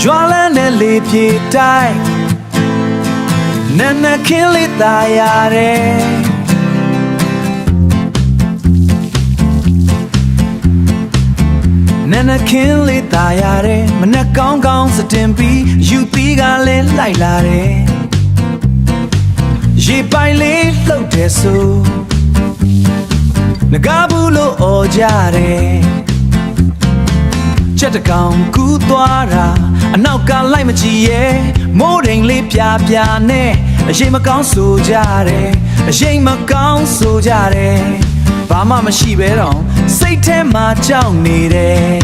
ရွာလန်းနဲ့လေပြေတိုင်းနန်းနခင်းလေးသာရတယ်နန်းနခင်းလေးသာရတယ်မနဲ့ကောင်းကောင်းစတင်ပြီးယူသီးကလည်းလိုက်လာတယ်ရေပိုင်လေးလှုပ်တယ်ဆိုငကားဘူးလို့အော်ကြတယ်ချက်တကောင်ကူးသွားတာအနောက်ကလိုက်မကြည့်ရဲ့မိုးတိမ်လေးပြပြနဲ့အရှိန်မကောင်းဆိုကြတယ်အရှိန်မကောင်းဆိုကြတယ်ဘာမှမရှိပဲတော့စိတ်ထဲမှာကြောက်နေတယ်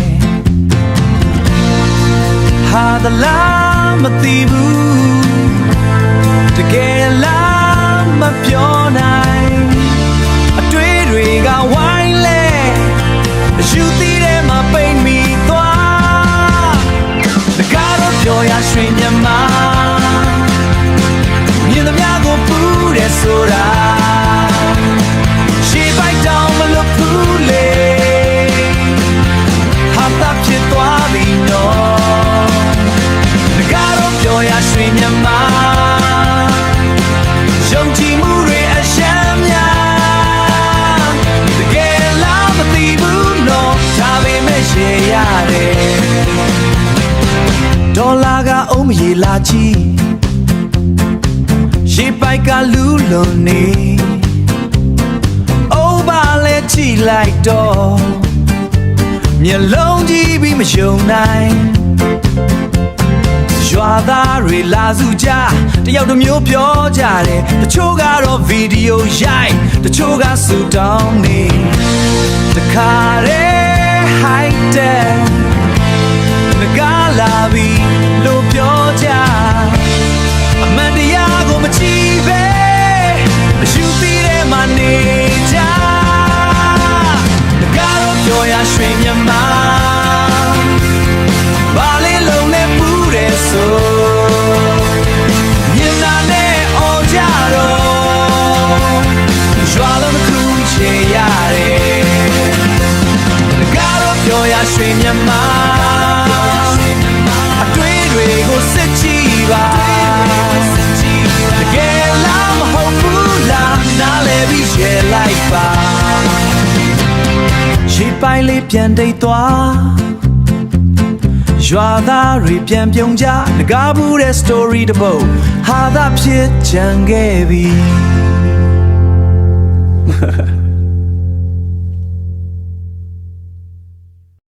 ဟာသလားမသိဘူးတကယ်လားမပြောနိုင်အတွေ့တွေကဝိုင်းလဲယူသီးထဲမှာပိတ်မိသွားငကားတော့ပြောရရွှေမြမမြင်သမျှကိုပူးတယ်ဆိုတာရှေ့ပိုက်တောင်မလို့ဖူးလေဟာတာဖြစ်သွားပြီနော်ငကားတော့ပြောရရွှေမြမယုံကြည်မှုတွေအရှမ်းများတကယ်လားမသိဘူးနော်ဒါပေမဲ့ရေရတယ်ဒေါ်လာကအုံးမရေလာချီရေပိုက်ကလူးလွန်နေအိုးပါလဲကြည့်လိုက်တော့မျက်လုံးကြည့်ပြီးမယုံနိုင်ရွာသားတွေလာစုကြတယောက်တစ်မျိုးပြောကြတယ်တချို့ကတော့ဗီဒီယိုရိုက်တချို့ကဆူတောင်းနေတခါတည်းဟိုက်တယ်ငကားလာပြီလို့ပြောကြအမှန်တရားကိုမကြည့်ပဲအယူသီးထဲမှာနေကြငကားတော့ပြောရရွှေမြမဘာလေးလုံးနဲ့ပူးတယ်ဆိုမြင်တာနဲ့အော်ကြတော့ရွာလုံးတစ်ခုချေရတယ်ငကားတော့ပြောရရွှေမြမအတွေ့တွေကိုစစ်ကြည့်ပါတကယ်လားမဟုတ်ဘူးလားနားလဲပြီးရှယ်လိုက်ပါရေပိုင်လေးပြန်တိတ်သွားရွာသားတွေပြန်ပြုံးကြငကားဘူးတဲ့ story တစ်ပုဒ်ဟာသာဖြစ်ကြံခဲ့ပြီ